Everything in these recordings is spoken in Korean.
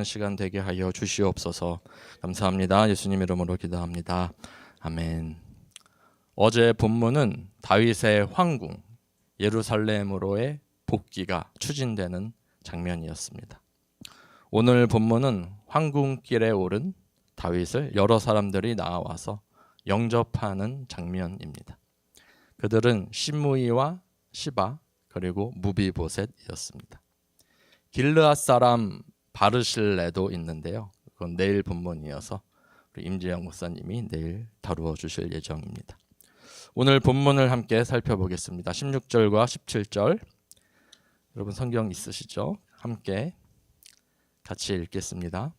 시간 되게 하여 주시옵소서. 감사합니다. 예수님 이름으로 기도합니다. 아멘. 어제 본문은 다윗의 황궁 예루살렘으로의 복귀가 추진되는 장면이었습니다. 오늘 본문은 황궁길에 오른 다윗을 여러 사람들이 나와서 영접하는 장면입니다. 그들은 시므이와 시바 그리고 무비보셋이었습니다. 길르앗 사람 바르실레도 있는데요. 그건 내일 본문이어서 우리 임재영 목사님이 내일 다루어 주실 예정입니다. 오늘 본문을 함께 살펴보겠습니다. 16절과 17절. 여러분 성경 있으시죠? 함께 같이 읽겠습니다.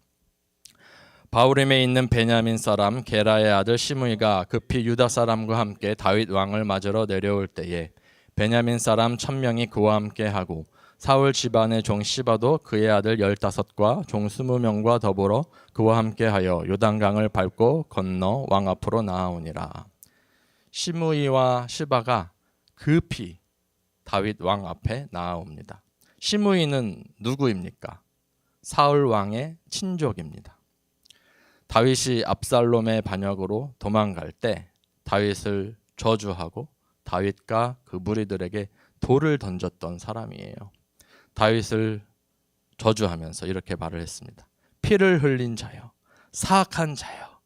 바후림에 있는 베냐민 사람 게라의 아들 시므이가 급히 유다 사람과 함께 다윗 왕을 맞으러 내려올 때에 베냐민 사람 1000명이 그와 함께 하고 사울 집안의 종 시바도 그의 아들 15과 종 20명과 더불어 그와 함께하여 요단강을 밟고 건너 왕 앞으로 나아오니라. 시므이와 시바가 급히 다윗 왕 앞에 나아옵니다. 시므이는 누구입니까? 사울 왕의 친족입니다. 다윗이 압살롬의 반역으로 도망갈 때 다윗을 저주하고 다윗과 그 무리들에게 돌을 던졌던 사람이에요. 다윗을 저주하면서 이렇게 말을 했습니다. 피를 흘린 자여, 사악한 자여,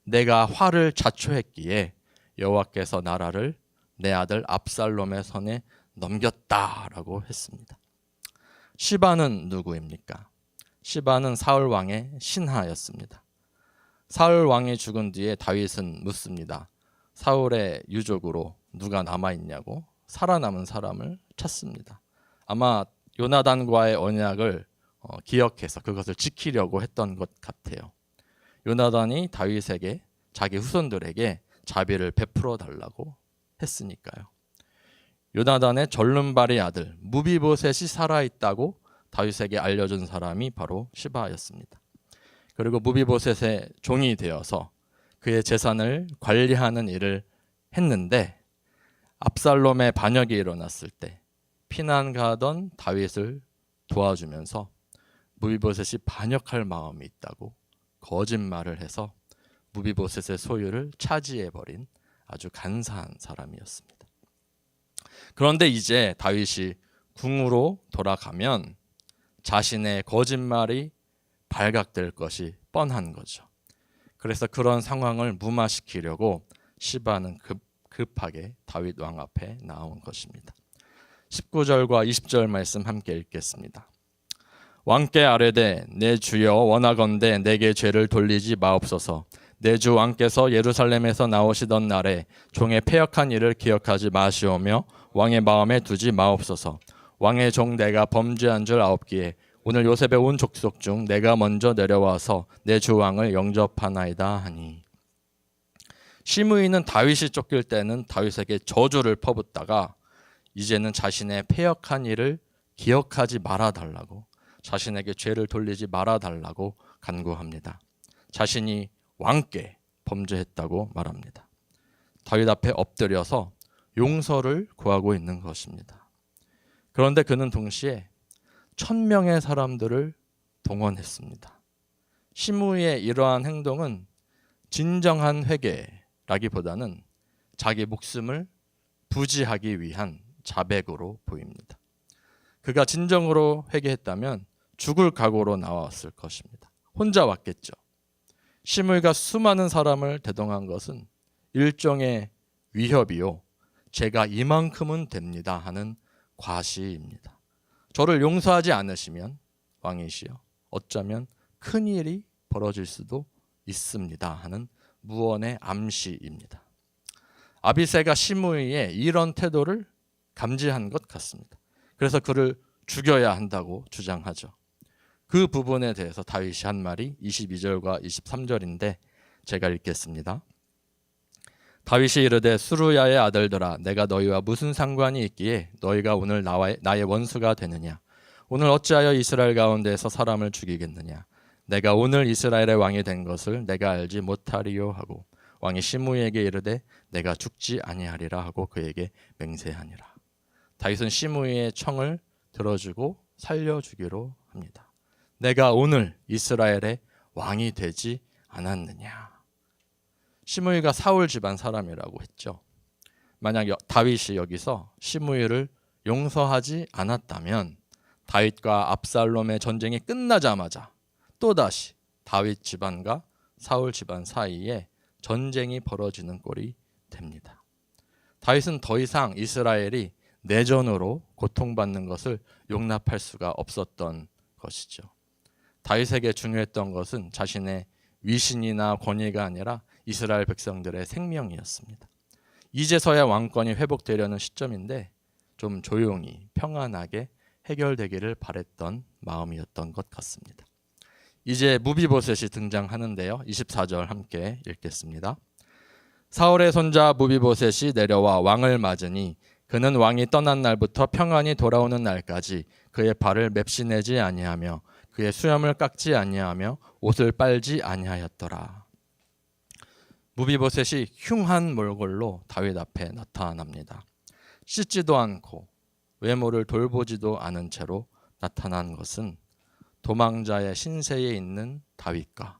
내가 화를 자초했기에 여호와께서 나라를 내 아들 압살롬의 손에 넘겼다라고 했습니다. 시바는 누구입니까? 시바는 사울 왕의 신하였습니다. 사울 왕이 죽은 뒤에 다윗은 묻습니다. 사울의 유족으로 누가 남아있냐고 살아남은 사람을 찾습니다. 아마 요나단과의 언약을 기억해서 그것을 지키려고 했던 것 같아요. 요나단이 다윗에게 자기 후손들에게 자비를 베풀어 달라고 했으니까요. 요나단의 절름발이 아들 무비보셋이 살아있다고 다윗에게 알려준 사람이 바로 시바였습니다. 그리고 무비보셋의 종이 되어서 그의 재산을 관리하는 일을 했는데 압살롬의 반역이 일어났을 때 피난 가던 다윗을 도와주면서 무비보셋이 반역할 마음이 있다고 거짓말을 해서 무비보셋의 소유를 차지해버린 아주 간사한 사람이었습니다. 그런데 이제 다윗이 궁으로 돌아가면 자신의 거짓말이 발각될 것이 뻔한 거죠. 그래서 그런 상황을 무마시키려고 시바는 급하게 다윗 왕 앞에 나온 것입니다. 19절과 20절 말씀 함께 읽겠습니다. 왕께 아뢰되 내 주여 원하건대 내게 죄를 돌리지 마옵소서. 내 주 왕께서 예루살렘에서 나오시던 날에 종의 패역한 일을 기억하지 마시오며 왕의 마음에 두지 마옵소서. 왕의 종 내가 범죄한 줄 아옵기에 오늘 요셉의 온 족속 중 내가 먼저 내려와서 내 주 왕을 영접하나이다 하니. 시므이는 다윗이 쫓길 때는 다윗에게 저주를 퍼붓다가 이제는 자신의 패역한 일을 기억하지 말아달라고, 자신에게 죄를 돌리지 말아달라고 간구합니다. 자신이 왕께 범죄했다고 말합니다. 다윗 앞에 엎드려서 용서를 구하고 있는 것입니다. 그런데 그는 동시에 1000명의 사람들을 동원했습니다. 시므이의 이러한 행동은 진정한 회개라기보다는 자기 목숨을 부지하기 위한 자백으로 보입니다. 그가 진정으로 회개했다면 죽을 각오로 나왔을 것입니다. 혼자 왔겠죠. 시므이가 수많은 사람을 대동한 것은 일종의 위협이요, 제가 이만큼은 됩니다 하는 과시입니다. 저를 용서하지 않으시면 왕이시여 어쩌면 큰일이 벌어질 수도 있습니다 하는 무언의 암시입니다. 아비새가 시므이의 이런 태도를 감지한 것 같습니다. 그래서 그를 죽여야 한다고 주장하죠. 그 부분에 대해서 다윗이 한 말이 22절과 23절인데 제가 읽겠습니다. 다윗이 이르되 수루야의 아들들아 내가 너희와 무슨 상관이 있기에 너희가 오늘 나의 원수가 되느냐. 오늘 어찌하여 이스라엘 가운데에서 사람을 죽이겠느냐. 내가 오늘 이스라엘의 왕이 된 것을 내가 알지 못하리요 하고 왕이 시므이에게 이르되 내가 죽지 아니하리라 하고 그에게 맹세하니라. 다윗은 시므이의 청을 들어주고 살려주기로 합니다. 내가 오늘 이스라엘의 왕이 되지 않았느냐. 시므이가 사울 집안 사람이라고 했죠. 만약 다윗이 여기서 시므이를 용서하지 않았다면 다윗과 압살롬의 전쟁이 끝나자마자 또다시 다윗 집안과 사울 집안 사이에 전쟁이 벌어지는 꼴이 됩니다. 다윗은 더 이상 이스라엘이 내전으로 고통받는 것을 용납할 수가 없었던 것이죠. 다윗에게 중요했던 것은 자신의 위신이나 권위가 아니라 이스라엘 백성들의 생명이었습니다. 이제서야 왕권이 회복되려는 시점인데 좀 조용히 평안하게 해결되기를 바랬던 마음이었던 것 같습니다. 이제 무비보셋이 등장하는데요. 24절 함께 읽겠습니다. 사울의 손자 무비보셋이 내려와 왕을 맞으니 그는 왕이 떠난 날부터 평안히 돌아오는 날까지 그의 발을 맵시내지 아니하며 그의 수염을 깎지 아니하며 옷을 빨지 아니하였더라. 무비보셋이 흉한 몰골로 다윗 앞에 나타납니다. 씻지도 않고 외모를 돌보지도 않은 채로 나타난 것은 도망자의 신세에 있는 다윗과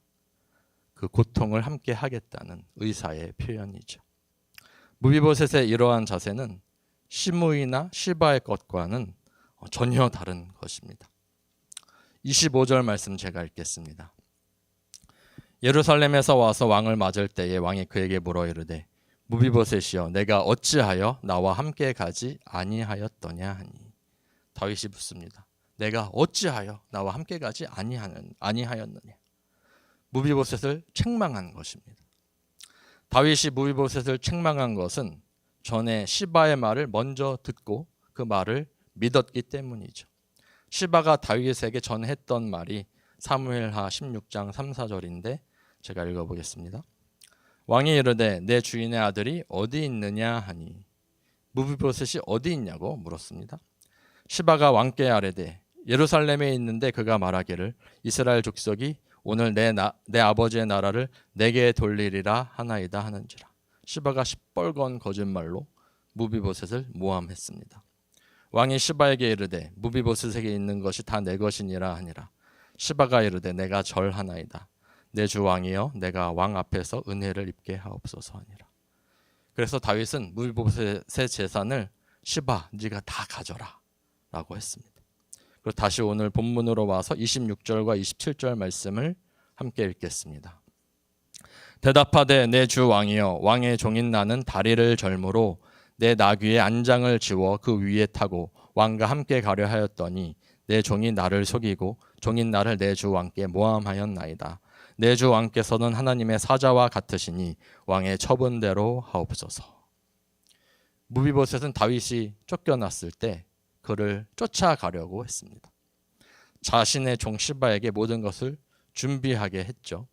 그 고통을 함께 하겠다는 의사의 표현이죠. 무비보셋의 이러한 자세는 시므이나 시바의 것과는 전혀 다른 것입니다. 25절 말씀 제가 읽겠습니다. 예루살렘에서 와서 왕을 맞을 때에 왕이 그에게 물어 이르되 무비보셋이여 내가 어찌하여 나와 함께 가지 아니하였더냐 하니. 다윗이 묻습니다. 내가 어찌하여 나와 함께 가지 아니하였느냐. 무비보셋을 책망한 것입니다. 다윗이 무비보셋을 책망한 것은 전에 시바의 말을 먼저 듣고 그 말을 믿었기 때문이죠. 시바가 다윗에게 전했던 말이 사무엘하 16장 3, 4절인데 제가 읽어보겠습니다. 왕이 이르되 내 주인의 아들이 어디 있느냐 하니 무비보셋이 어디 있냐고 물었습니다. 시바가 왕께 아뢰되 예루살렘에 있는데 그가 말하기를 이스라엘 족속이 오늘 내 아버지의 나라를 내게 돌리리라 하나이다 하는지라. 시바가 시뻘건 거짓말로 무비보셋을 모함했습니다. 왕이 시바에게 이르되 무비보셋에게 있는 것이 다 내 것이니라 하니라. 시바가 이르되 내가 절하나이다. 내 주 왕이여 내가 왕 앞에서 은혜를 입게 하옵소서 하니라. 그래서 다윗은 무비보셋의 재산을 시바 네가 다 가져라 라고 했습니다. 그리고 다시 오늘 본문으로 와서 26절과 27절 말씀을 함께 읽겠습니다. 대답하되 내 주 왕이여 왕의 종인 나는 다리를 절므로 내 나귀의 안장을 지워 그 위에 타고 왕과 함께 가려 하였더니 내 종이 나를 속이고 종인 나를 내 주 왕께 모함하였나이다. 내 주 왕께서는 하나님의 사자와 같으시니 왕의 처분대로 하옵소서. 무비보셋은 다윗이 쫓겨났을 때 그를 쫓아가려고 했습니다. 자신의 종 시바에게 모든 것을 준비하게 했죠.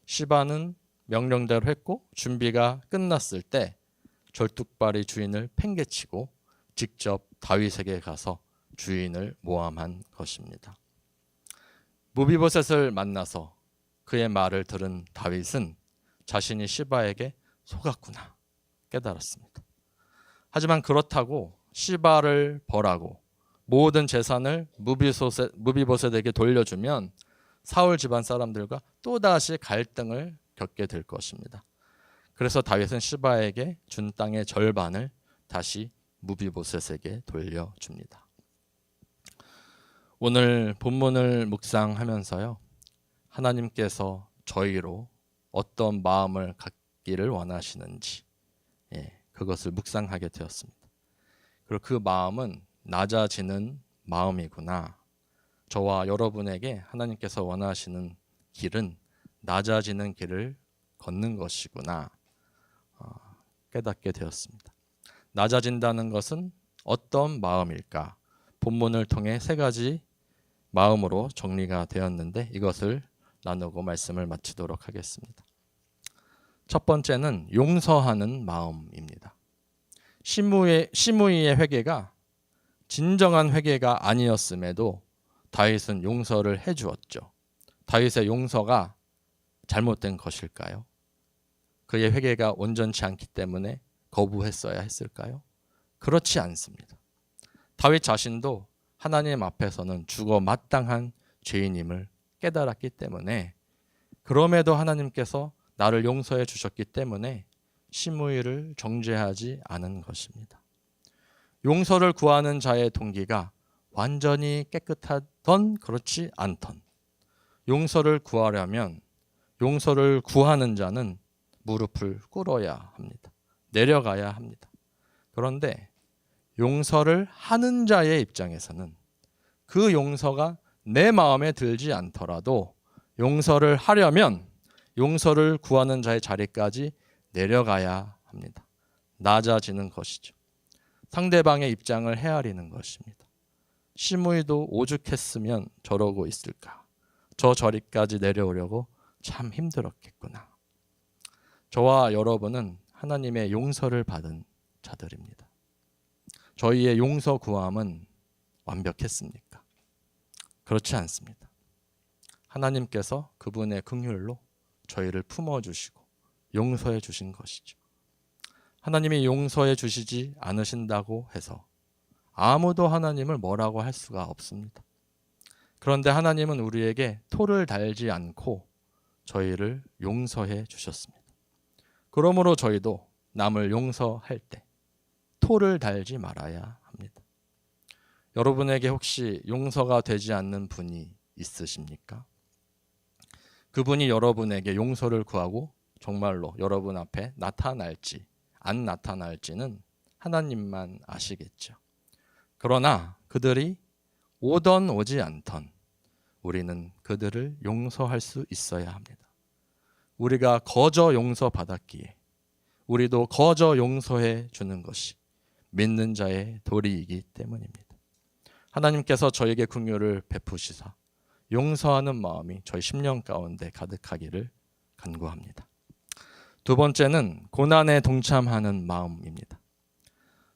시바는 명령대로 했고 준비가 끝났을 때 절뚝발이 주인을 팽개치고 직접 다윗에게 가서 주인을 모함한 것입니다. 무비보셋을 만나서 그의 말을 들은 다윗은 자신이 시바에게 속았구나 깨달았습니다. 하지만 그렇다고 시바를 벌하고 모든 재산을 무비보셋에게 돌려주면 사울 집안 사람들과 또다시 갈등을 겪게 될 것입니다. 그래서 다윗은 시바에게 준 땅의 절반을 다시 무비보셋에게 돌려줍니다. 오늘 본문을 묵상하면서요, 하나님께서 저희로 어떤 마음을 갖기를 원하시는지 그것을 묵상하게 되었습니다. 그리고 그 마음은 낮아지는 마음이구나. 저와 여러분에게 하나님께서 원하시는 길은 낮아지는 길을 걷는 것이구나 깨닫게 되었습니다. 낮아진다는 것은 어떤 마음일까? 본문을 통해 세 가지 마음으로 정리가 되었는데 이것을 나누고 말씀을 마치도록 하겠습니다. 첫 번째는 용서하는 마음입니다. 시므이의 회개가 진정한 회개가 아니었음에도 다윗은 용서를 해주었죠. 다윗의 용서가 잘못된 것일까요? 그의 회개가 온전치 않기 때문에 거부했어야 했을까요? 그렇지 않습니다. 다윗 자신도 하나님 앞에서는 죽어 마땅한 죄인임을 깨달았기 때문에, 그럼에도 하나님께서 나를 용서해 주셨기 때문에 시므이를 정죄하지 않은 것입니다. 용서를 구하는 자의 동기가 완전히 깨끗하던 그렇지 않던, 용서를 구하려면 용서를 구하는 자는 무릎을 꿇어야 합니다. 내려가야 합니다. 그런데 용서를 하는 자의 입장에서는 그 용서가 내 마음에 들지 않더라도 용서를 하려면 용서를 구하는 자의 자리까지 내려가야 합니다. 낮아지는 것이죠. 상대방의 입장을 헤아리는 것입니다. 시므이도 오죽했으면 저러고 있을까? 저 저리까지 내려오려고 참 힘들었겠구나. 저와 여러분은 하나님의 용서를 받은 자들입니다. 저희의 용서 구함은 완벽했습니까? 그렇지 않습니다. 하나님께서 그분의 긍휼로 저희를 품어주시고 용서해 주신 것이죠. 하나님이 용서해 주시지 않으신다고 해서 아무도 하나님을 뭐라고 할 수가 없습니다. 그런데 하나님은 우리에게 토를 달지 않고 저희를 용서해 주셨습니다. 그러므로 저희도 남을 용서할 때 토를 달지 말아야 합니다. 여러분에게 혹시 용서가 되지 않는 분이 있으십니까? 그분이 여러분에게 용서를 구하고 정말로 여러분 앞에 나타날지 안 나타날지는 하나님만 아시겠죠. 그러나 그들이 오던 오지 않던 우리는 그들을 용서할 수 있어야 합니다. 우리가 거저 용서받았기에 우리도 거저 용서해 주는 것이 믿는 자의 도리이기 때문입니다. 하나님께서 저에게 긍휼을 베푸시사 용서하는 마음이 저희 심령 가운데 가득하기를 간구합니다. 두 번째는 고난에 동참하는 마음입니다.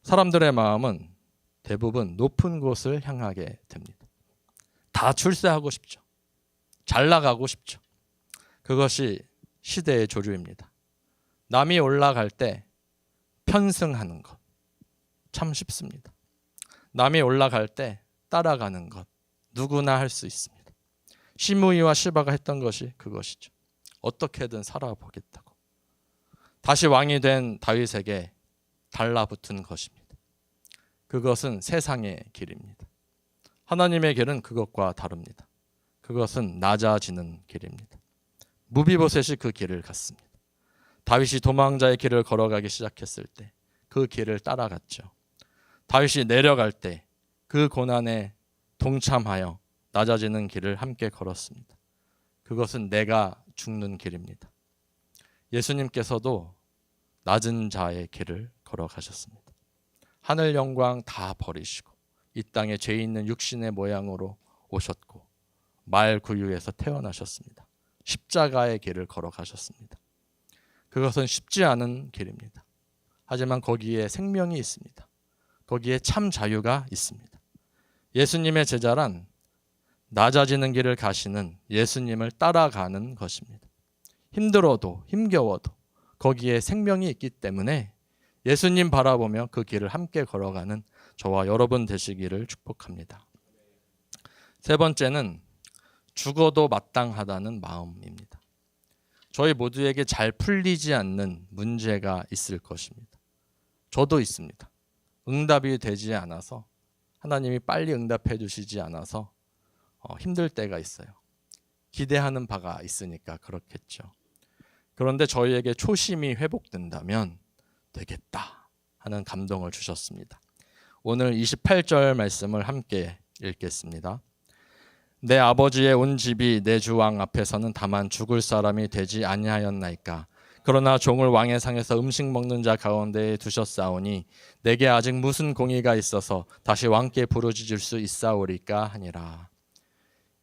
사람들의 마음은 대부분 높은 곳을 향하게 됩니다. 다 출세하고 싶죠. 잘 나가고 싶죠. 그것이 시대의 조류입니다. 남이 올라갈 때 편승하는 것 참 쉽습니다. 남이 올라갈 때 따라가는 것 누구나 할 수 있습니다. 시므이와 시바가 했던 것이 그것이죠. 어떻게든 살아보겠다고 다시 왕이 된 다윗에게 달라붙은 것입니다. 그것은 세상의 길입니다. 하나님의 길은 그것과 다릅니다. 그것은 낮아지는 길입니다. 무비보셋이 그 길을 갔습니다. 다윗이 도망자의 길을 걸어가기 시작했을 때 그 길을 따라갔죠. 다윗이 내려갈 때 그 고난에 동참하여 낮아지는 길을 함께 걸었습니다. 그것은 내가 죽는 길입니다. 예수님께서도 낮은 자의 길을 걸어가셨습니다. 하늘 영광 다 버리시고 이 땅에 죄 있는 육신의 모양으로 오셨고 말 구유에서 태어나셨습니다. 십자가의 길을 걸어가셨습니다. 그것은 쉽지 않은 길입니다. 하지만 거기에 생명이 있습니다. 거기에 참 자유가 있습니다. 예수님의 제자란 낮아지는 길을 가시는 예수님을 따라가는 것입니다. 힘들어도 힘겨워도 거기에 생명이 있기 때문에 예수님 바라보며 그 길을 함께 걸어가는 저와 여러분 되시기를 축복합니다. 세 번째는 죽어도 마땅하다는 마음입니다. 저희 모두에게 잘 풀리지 않는 문제가 있을 것입니다. 저도 있습니다. 응답이 되지 않아서 하나님이 빨리 응답해 주시지 않아서 힘들 때가 있어요. 기대하는 바가 있으니까 그렇겠죠. 그런데 저희에게 초심이 회복된다면 되겠다 하는 감동을 주셨습니다. 오늘 28절 말씀을 함께 읽겠습니다. 내 아버지의 온 집이 내 주 왕 앞에서는 다만 죽을 사람이 되지 아니하였나이까. 그러나 종을 왕의 상에서 음식 먹는 자 가운데에 두셨사오니 내게 아직 무슨 공의가 있어서 다시 왕께 부르짖을 수 있사오리까 하니라.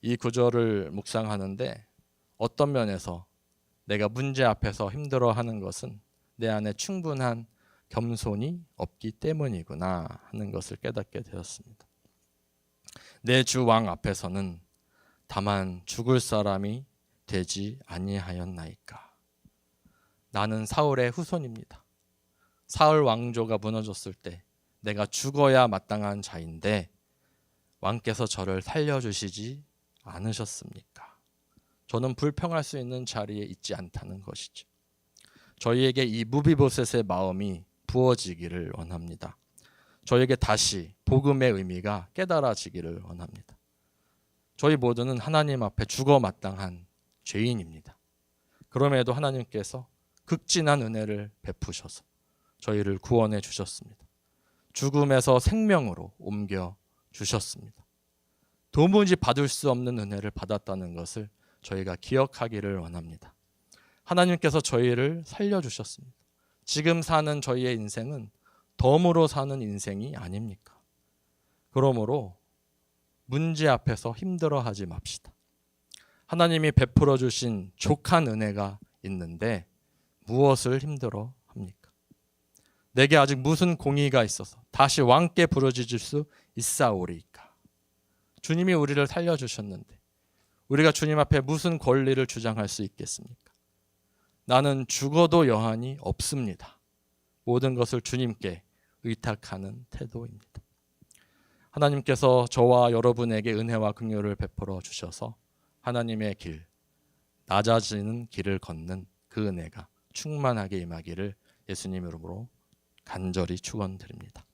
이 구절을 묵상하는데 어떤 면에서 내가 문제 앞에서 힘들어하는 것은 내 안에 충분한 겸손이 없기 때문이구나 하는 것을 깨닫게 되었습니다. 내 주 왕 앞에서는 다만 죽을 사람이 되지 아니하였나이까. 나는 사울의 후손입니다. 사울 왕조가 무너졌을 때 내가 죽어야 마땅한 자인데 왕께서 저를 살려주시지 않으셨습니까? 저는 불평할 수 있는 자리에 있지 않다는 것이죠. 저희에게 이 무비보셋의 마음이 부어지기를 원합니다. 저에게 다시 복음의 의미가 깨달아지기를 원합니다. 저희 모두는 하나님 앞에 죽어 마땅한 죄인입니다. 그럼에도 하나님께서 극진한 은혜를 베푸셔서 저희를 구원해 주셨습니다. 죽음에서 생명으로 옮겨 주셨습니다. 도무지 받을 수 없는 은혜를 받았다는 것을 저희가 기억하기를 원합니다. 하나님께서 저희를 살려주셨습니다. 지금 사는 저희의 인생은 덤으로 사는 인생이 아닙니까? 그러므로 문제 앞에서 힘들어하지 맙시다. 하나님이 베풀어 주신 족한 은혜가 있는데 무엇을 힘들어 합니까? 내게 아직 무슨 공의가 있어서 다시 왕께 부르짖을 수 있사오리이까? 주님이 우리를 살려주셨는데 우리가 주님 앞에 무슨 권리를 주장할 수 있겠습니까? 나는 죽어도 여한이 없습니다. 모든 것을 주님께 의탁하는 태도입니다. 하나님께서 저와 여러분에게 은혜와 긍휼을 베풀어 주셔서 하나님의 길, 낮아지는 길을 걷는 그 은혜가 충만하게 임하기를 예수님 이름으로 간절히 축원드립니다.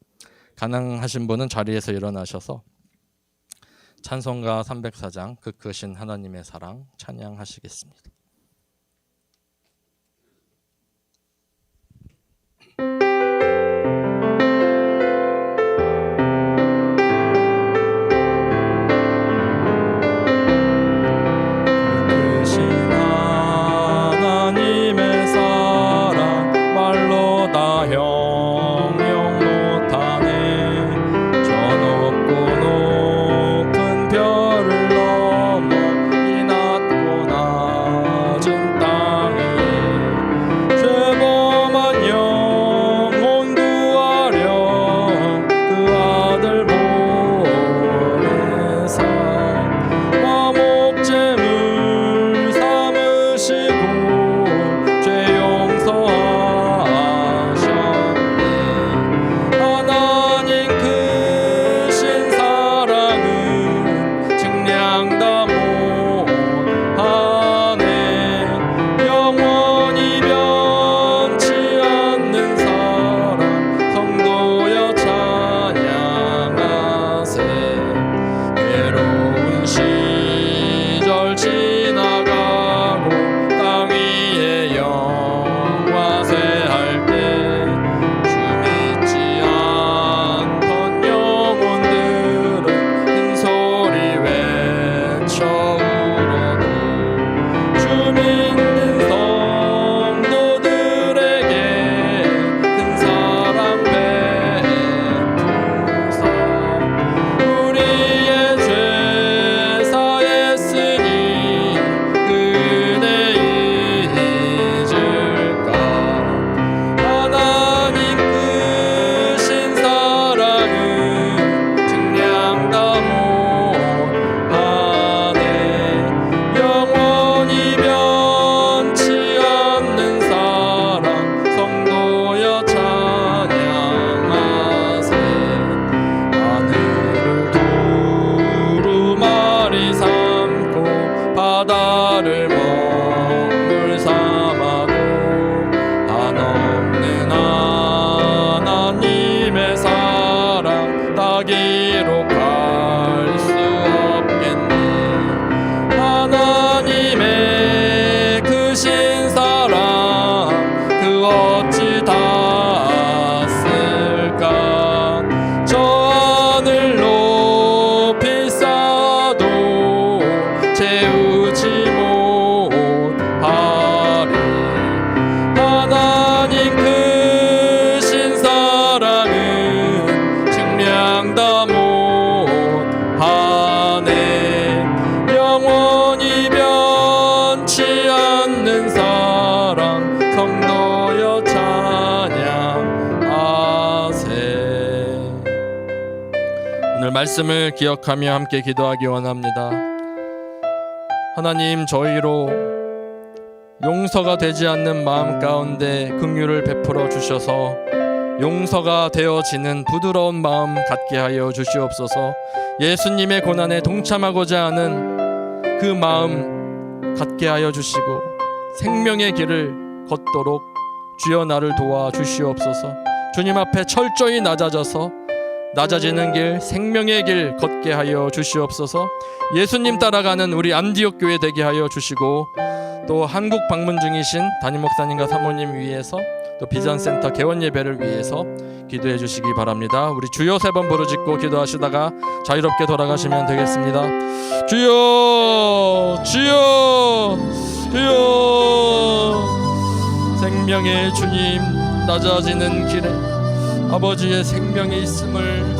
가능하신 분은 자리에서 일어나셔서 찬송가 304장 그 크신 하나님의 사랑 찬양하시겠습니다. 말씀을 기억하며 함께 기도하기 원합니다. 하나님, 저희로 용서가 되지 않는 마음 가운데 긍휼을 베풀어 주셔서 용서가 되어지는 부드러운 마음 갖게 하여 주시옵소서. 예수님의 고난에 동참하고자 하는 그 마음 갖게 하여 주시고 생명의 길을 걷도록 주여 나를 도와 주시옵소서. 주님 앞에 철저히 낮아지는 길, 생명의 길 걷게 하여 주시옵소서. 예수님 따라가는 우리 안디옥 교회 되게 하여 주시고, 또 한국 방문 중이신 담임 목사님과 사모님 위해서, 또 비전센터 개원 예배를 위해서 기도해 주시기 바랍니다. 우리 주여 3번 부르짖고 기도하시다가 자유롭게 돌아가시면 되겠습니다. 주여, 주여, 주여. 생명의 주님, 낮아지는 길에 아버지의 생명이 있음을